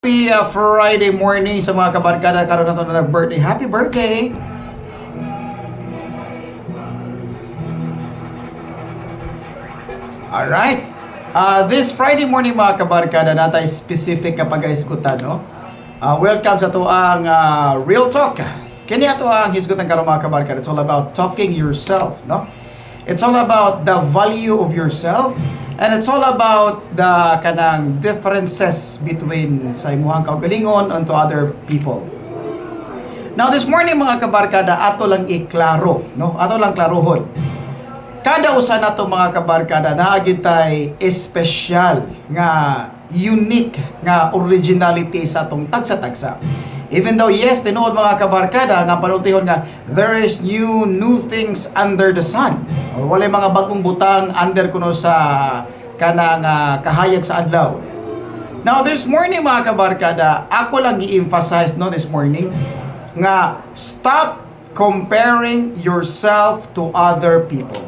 Friday morning sa mga kabarkada karon nato na nag-birthday. Happy birthday! Alright. This Friday morning mga kabarkada natay specific nga pag-iskutan, no? Welcome sa tuang Real Talk. Kini ato ang hisgutan karon mga kabarkada. It's all about talking yourself, no? It's all about the value of yourself. And it's all about the kanang differences between sa imuhang kaugalingon onto other people. Now this morning mga kabarkada ato lang iklaro, no? Ato lang klarohon. Kada usa nato mga kabarkada naagid tay espesyal nga unique nga originality sa atong tagsa-tagsa. Even though yes, tinuod mga kabarkada nga panultihon nga there is new things under the sun. O walay mga bagong butang under kuno sa kanang kahayag sa adlaw. Now this morning mga kabarkada, ako lang i-emphasize no this morning nga stop comparing yourself to other people.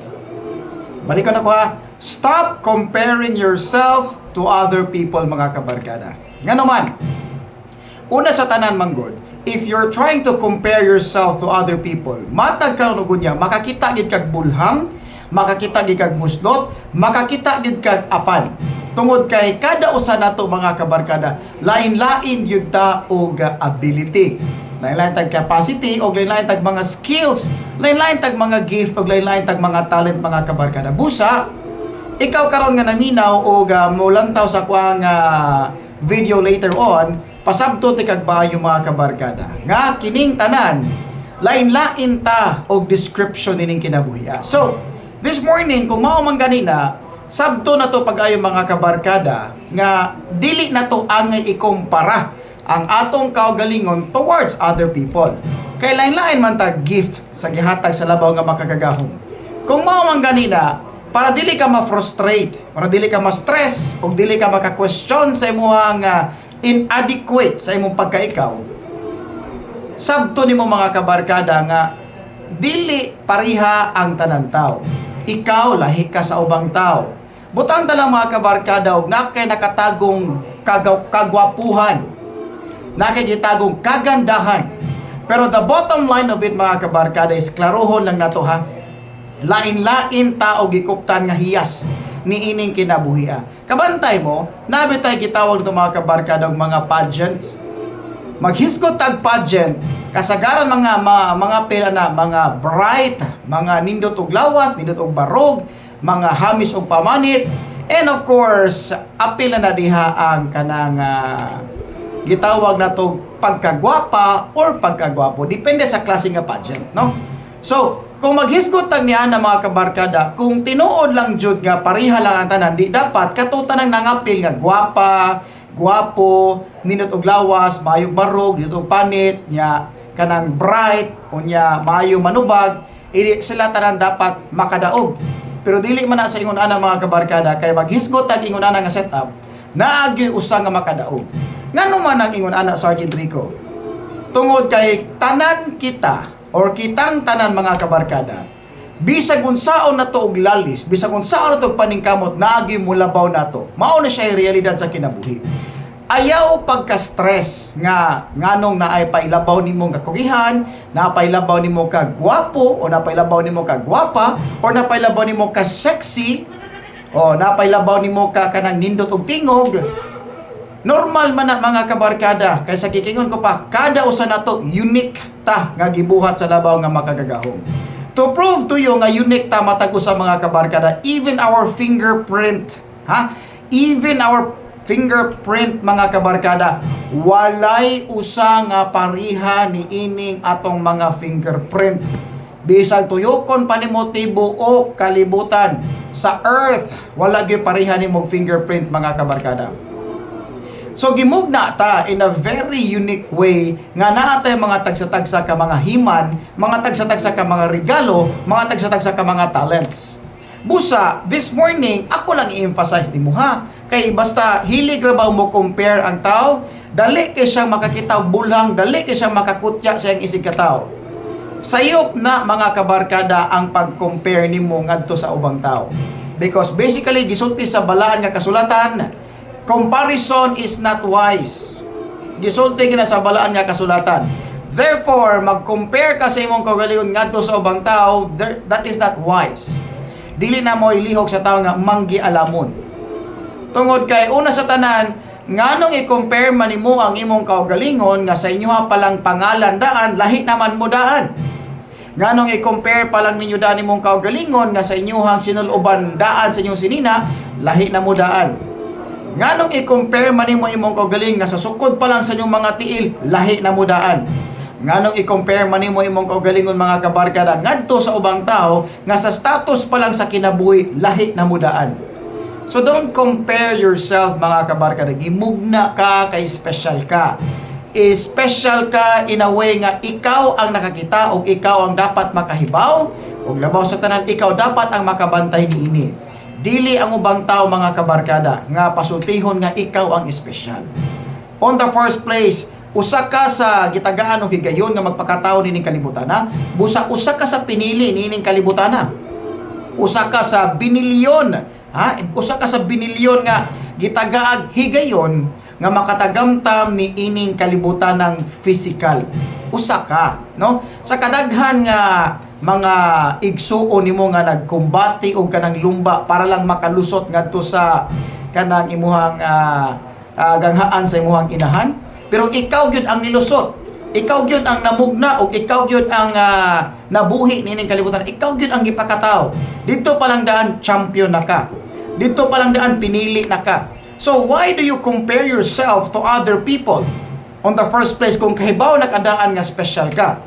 Balikan ako ha. Stop comparing yourself to other people mga kabarkada. Nga naman, una sa tanan manggod, if you're trying to compare yourself to other people, matag karon ug unya makakita gid kag bulhang, makakita gid kag muslot, makakita gid kag apan. Tungod kay kada usa nato mga kabarkada, lain-lain gyud ta og ability. Lain-lain tag capacity og lain-lain tag mga skills, lain-lain tag mga gift og lain-lain tag mga talent mga kabarkada. Busa, ikaw karon nga naminaw og mulantaw sa kuang video later on, pasabto ti kag baayo mga kabarkada nga kining tanan lain-lain ta og description nining kinabuhi. So this morning kung mao man ganina sabto na to pag-ayo mga kabarkada nga dili na to angay ikumpara ang atong kaugalingon towards other people. Kay lain-lain man ta gift sa gihatag sa labaw nga makagagahom. Kung mao man ganina para dili ka ma-frustrate, para dili ka ma-stress o dili ka maka-question sa imong inadequate sa imong pagkaikaw. Sabto nimo mga kabarkada nga dili pariha ang tanan tao. Ikaw lahi ka sa ubang tao. Butang lang mga kabarkada og nakay nakatagong kagwapuhan. Nakay gitagong kagandahan. Pero the bottom line of it mga kabarkada is klarohon lang nato ha. Lain-lain tao gikuptan nga hiyas ni ining kinabuhia. Kabantay mo, nabitay gitawag ng mga kabarkada og mga pageants. Maghisgot tag pageant, kasagaran mga pila na mga bright, mga nindot og lawas, nindot og barog, mga hamis og pamanit, and of course, apila na diha ang kanang gitawag na to pagkagwapa or pagkagwapo. Depende sa klase nga pageant, no? So, kung maghisgot tag niya na mga kabarkada, kung tinuod lang jud nga pariha lang ang tanan, di dapat katutan ang nangapil nga gwapa, gwapo, ninot og lawas, maayong barog, dito og panit, nya kanang bright, unya maayong manubag, sila tanan dapat makadaog. Pero dili man na sa ingon ana mga kabarkada kay maghisgot tag ingon ana nga setup, naagi usa nga makadaog. Ngano man ang ingon ana Sergeant Rico? Tungod kay tanan kita or kitang tanan mga kabarkada, bisag unsaon nato og lalis, bisag unsaon nato og paningkamot, naagi mulabaw nato. Mao na siya realidad sa kinabuhi. Ayaw pagka-stress nga nganong naay pailabaw nimo nga kugihan, napailabaw nimo ka gwapo o napailabaw nimo ka gwapa or napailabaw nimo ka sexy o napailabaw nimo ka kanang nindot og tingog. Normal man na mga kabarkada, kaysa kikingon ko pa, kada usa nato unique ta nga gibuhat sa labaw nga makagagahom. To prove to you nga unique ta matag usa mga kabarkada, even our fingerprint, even our fingerprint mga kabarkada, walay usa nga pariha ni ining atong mga fingerprint. Bisag tuyokon pa nimo tibuok kalibutan sa earth, wala gyud pariha nimo fingerprint mga kabarkada. So gimugna ta in a very unique way nga naa tay mga tagsa-tagsa ka mga himan, mga tagsa-tagsa ka mga regalo, mga tagsa-tagsa ka mga talents. Busa, this morning ako lang i-emphasize nimo ha. Kay basta hilig ra ba mo compare ang tao, dali kay siyang makakita bulang, dali kay siyang makakutya sa iyang isig ka tao. Sayop na mga kabarkada ang pag-compare nimo ngadto sa ubang tao. Because basically gisulti sa balaan nga kasulatan, comparison is not wise. Gisulti gina sa balaan nga kasulatan. Therefore, mag-compare ka sa imong kaugalingon ngadto sa ubang tao, that is not wise. Dili na mo ilihok sa tao nga manggialamon. Tungod kay una sa tanan, nganong i-compare man nimo ang imong kaugalingon nga sa inyo palang pangalan daan, lahi naman mo daan. Nganong i-compare pa lang ninyo daan imong kaugalingon nga sa inyuhang sinuloban daan sa inyong sinina, lahi na mo daan. Nganong i-compare man nimo imong kaugaling nga sa sukod pa lang sa inyong mga tiil, lahi na mo daan. Nganong i-compare man nimo imong kaugalingon mga kabarkada ngadto sa ubang tao nga sa status pa lang sa kinabuhi, lahi na mo daan. So don't compare yourself mga kabarkada. Gimugna ka kay special ka. Special ka in a way nga ikaw ang nakakita o ikaw ang dapat makahibaw o labaw sa tanan ikaw dapat ang makabantay niini. Dili ang ubang tao mga kabarkada nga pasultihon nga ikaw ang special. On the first place, usa ka sa gitagaan o higayon nga magpakatao nining kalibutan na, usa ka sa pinili nining kalibutan na. Usa ka sa binilyon, usa ka sa binilyon nga gitagaag higayon nga makatagamtam ni ining kalibutan ng physical. Usa ka, no? Sa kadaghan nga mga igsuon nimo nga nagkumbati og kanang lumba para lang makalusot ngadto sa kanang imuhang ganghaan sa imuhang inahan, pero ikaw gyud ang nilusot. Ikaw gyud ang namugna o ikaw gyud ang nabuhi nining kalibutan. Ikaw gyud ang gipakatao. Dito pa lang daan champion na ka. Dito pa lang daan pinili na ka. So why do you compare yourself to other people? On the first place, kung kahibaw nakadaan nga special ka.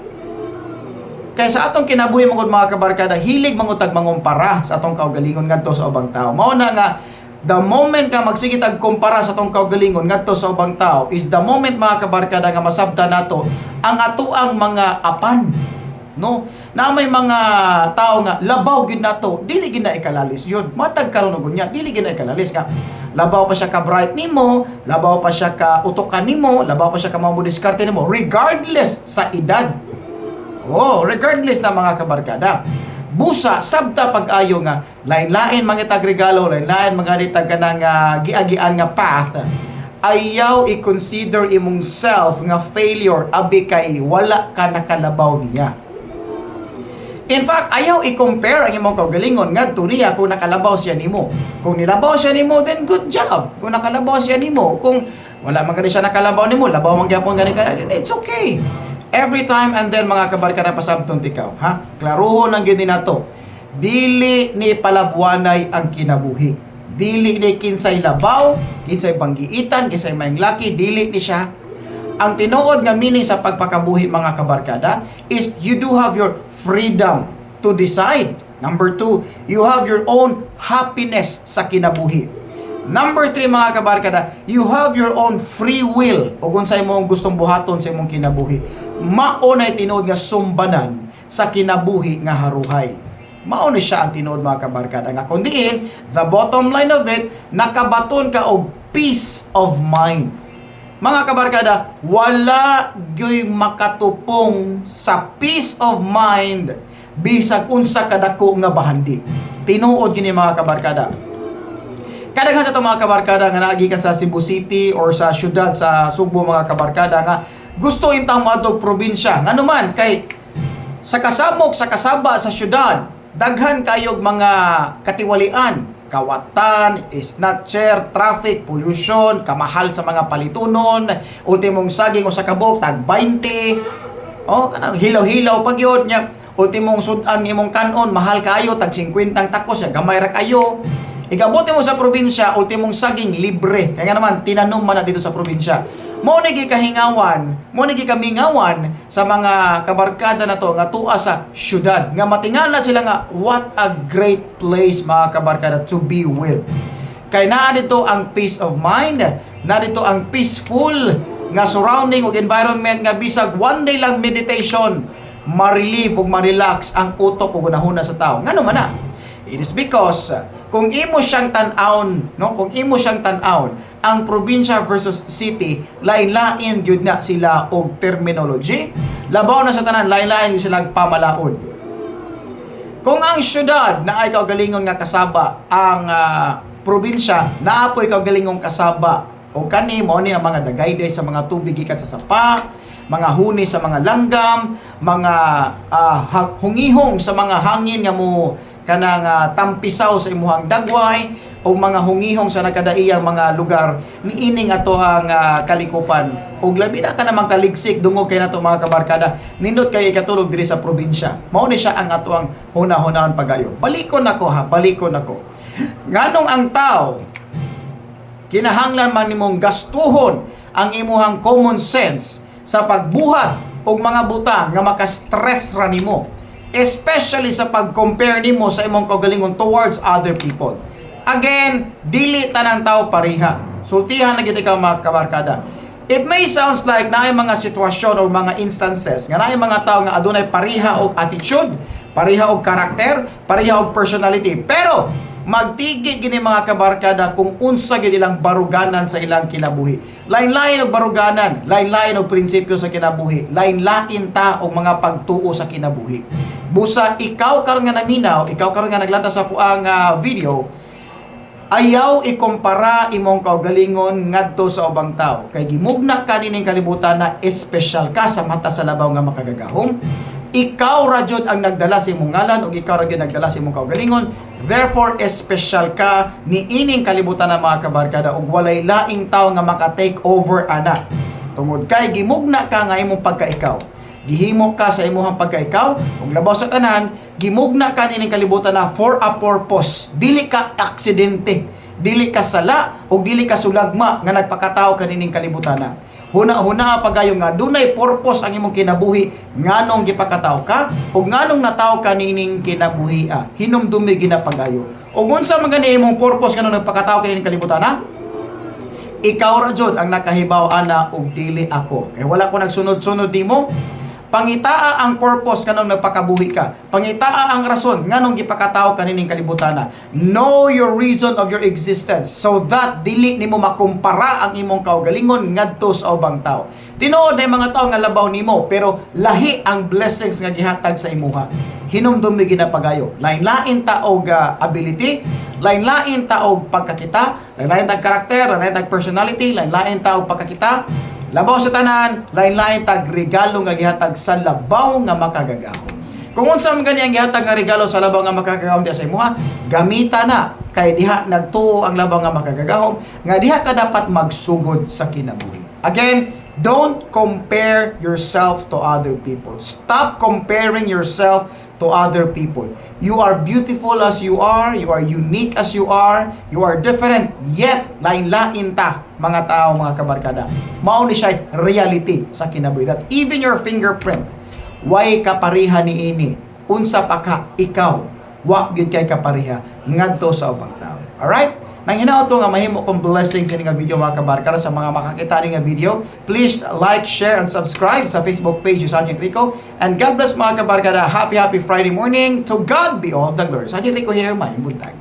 Kaya sa atong kinabuhi mga kabarkada, hilig mangutag mangumpara sa atong kaugalingon ngadto sa ubang tao. Mao na nga the moment nga magsigit ag kumpara sa atong kaugalingon ngadto sa ubang tao is the moment mga kabarkada nga masabta nato ang atuang mga apan. No, na may mga tao nga labaw gid nato, dili gid na ikalalis yun. Matag karon og unya, dili gid na ikalalis nga. Labaw pa siya ka bright nimo, labaw pa siya ka utokan nimo, labaw pa siya ka mao diskarte nimo regardless sa edad. Regardless na mga kabarkada. Busa sabta pag-ayo nga lain-lain mangitag regalo, lain-lain manganitag kanang giagian nga path. Ayaw i-consider imong self nga failure abi kay wala ka nakalabaw niya. In fact, ayaw i-compare ang imong kaugalingon ngadto niya kung nakalabaw siya nimo. Kung nilabaw siya nimo, then good job. Kung nakalabaw siya nimo, kung wala man gani siya nakalabaw nimo, labaw man gyapon gani ka, it's okay. Every time and then mga kabarkada pasabton tikaw, klaruhon ang gini nato. Dili ni palabuanay ang kinabuhi. Dili ni kinsay labaw, kinsay banggiitan, kinsay maing laki, dili ni siya. Ang tinuod nga meaning sa pagpakabuhi mga kabarkada is you do have your freedom to decide. Number 2, you have your own happiness sa kinabuhi. Number 3 mga kabarkada, you have your own free will o kung sa imong gustong buhaton sa imong kinabuhi. Mao nay tinuod nga sumbanan sa kinabuhi nga haruhay. Mao ni siya ang tinuod mga kabarkada nga kun diin, the bottom line of it, nakabaton ka og peace of mind. Mga kabarkada, wala gyoy makatupong sa peace of mind bisag unsa kadako nga bahandi. Tinuod gini mga kabarkada. Kadaghan sa mga kabarkada nga naagikan sa Cebu City or sa syudad sa Subo mga kabarkada nga gusto intang moadtog probinsya. Ngano man kay sa kasamok sa kasaba sa syudad, daghan kayog mga katiwalian. Kawatan, snatcher, traffic, pollution, kamahal sa mga palitunon, ultimong saging o sa kabok, tag 20. Kanang hilaw-hilaw pag yun niya. Ultimong sudan imong kanon, mahal kayo, tag 50 takos, gamay ra kayo. Igabuti mo sa probinsya, ultimong saging, libre. Kaya naman, tinanom man na dito sa probinsya. Mo nigi kahingawan, mo nigi kamingawan sa mga kabarkada na to nga tuwa sa syudad. Nga matingala sila nga, what a great place mga kabarkada to be with. Kay naa dito ang peace of mind, na dito ang peaceful nga surrounding ug environment nga bisag one day lang meditation, ma-relieve ug ma-relax ang utok ug unahuna sa tao. Ngano man na? It is because kung imo siyang tan-awon, kung imo siyang tan-awon, ang probinsya versus city, lain-lain gyud na sila og terminology. Labaw na sa tanan, lain-lain gyud sila pamalaod. Kung ang syudad na ay kaugalingon nga kasaba, ang probinsya na apoy kaugalingong kasaba O kani mo ni ang mga dagayday sa mga tubig gikan sa sapa, mga huni sa mga langgam, mga hungihong sa mga hangin nga mo kanang tampisaw sa imuhang dagway, o mga hungihong sa nagkadaiyang mga lugar niining ato ang kalikupan. Og labi na ka namang kaligsik dungog kay nato mga kabarkada, nindot kay ikatulog diri sa probinsya. Mao ni siya ang ato ang hunahunahon pagayo. Balikon nako. Nganong ang tao kinahanglan man nimong gastuhon ang imuhang common sense sa pagbuhat og mga butang nga maka-stress ra nimo, especially sa pag-compare nimo sa imong kaugalingon towards other people. Again, dili tanang tao pareha. Sultihan na gid ikaw mga kabarkada. It may sounds like naay mga sitwasyon o mga instances nga naay mga tao nga adunay pareha og attitude, pareha og karakter, pareha og personality, pero magtigi gini mga kabarkada kung unsa gid ilang baruganan sa ilang kinabuhi. Lain-lain og baruganan, lain-lain og prinsipyo sa kinabuhi, lain-lain ta og mga pagtuo sa kinabuhi. Busa ikaw karon nga naminaw, ikaw karon nga naglanta sa kuang video, ayaw ikumpara imong kaugalingon ngadto sa ubang tao. Kay gimugna ka nining kalibutan na espesyal ka sa mata sa labaw nga makagagahom. Ikaw ra jud ang nagdala sa imong ngalan ug ikaw ra gyud nagdala sa imong kaugalingon. Therefore, espesyal ka ni ining kalibutan na mga kabarkada ug walay laing tao nga maka-take over ana. Tungod kay gimugna ka nga imong pagkaikaw. Gihimo ka sa imong pagkaikaw ug labaw sa tanan, gimugna ka nining kalibutan na for a purpose. Dili ka aksidente, dili ka sala ug dili ka sulagma nga nagpakatao ka nining kalibutan na. Huna pagayo nga dunay purpose ang imong kinabuhi, nganong gipakataw ka ug nganong nataw ka nining kinabuhi. Hinumdumi ginapagayo. Ug unsa man gani imong purpose nganong nagpakataw ka nining kalibutan na? Ikaw ra jud ang nakahibaw ana ug dili ako. Kay wala ko nagsunod-sunod nimo. Pangitaa ang purpose kanong nagpakabuhi ka. Pangitaa ang rason nganong gipakatao kanining kalibutana. Know your reason of your existence so that dili nimo makumpara ang imong kaugalingon ngadto sa ubang tao. Tinuod na mga tao nga labaw nimo pero lahi ang blessings nga gihatag sa imuha. Hinumdumi ginapagayo. Lain-lain ta og ability, lain-lain ta og pagkakita, lain-lain ta karakter, lain-lain ta personality, lain-lain ta og pagkakita. Labaw sa tanan, lain-lain tag regalo nga gihatag sa labaw nga makagagahom. Kung unsa man gani ang gihatag nga regalo sa labaw nga makagagahom diha sa imuha, gamita na kay diha nagtuo ang labaw nga makagagahom nga diha ka dapat magsugod sa kinabuhi. Again, don't compare yourself to other people. Stop comparing yourself to other people. You are beautiful as you are unique as you are different, yet lain-lain ta mga tao, mga kabarkada. Mao ni siya reality sa kinabuhi. That even your fingerprint, way kapariha ni ini, unsa pa ka ikaw, wa gyud kay kapariha ngadto sa ubang tao. Alright? Nang hinaot nga mahimo kong blessings ini nga video mga kabarkada. Sa mga makakita ni nga video, please like, share, and subscribe sa Facebook page sa Sergeant Rico. And God bless mga kabarkada. Happy Friday morning. To God be all the glory. Sergeant Rico here, may buntag.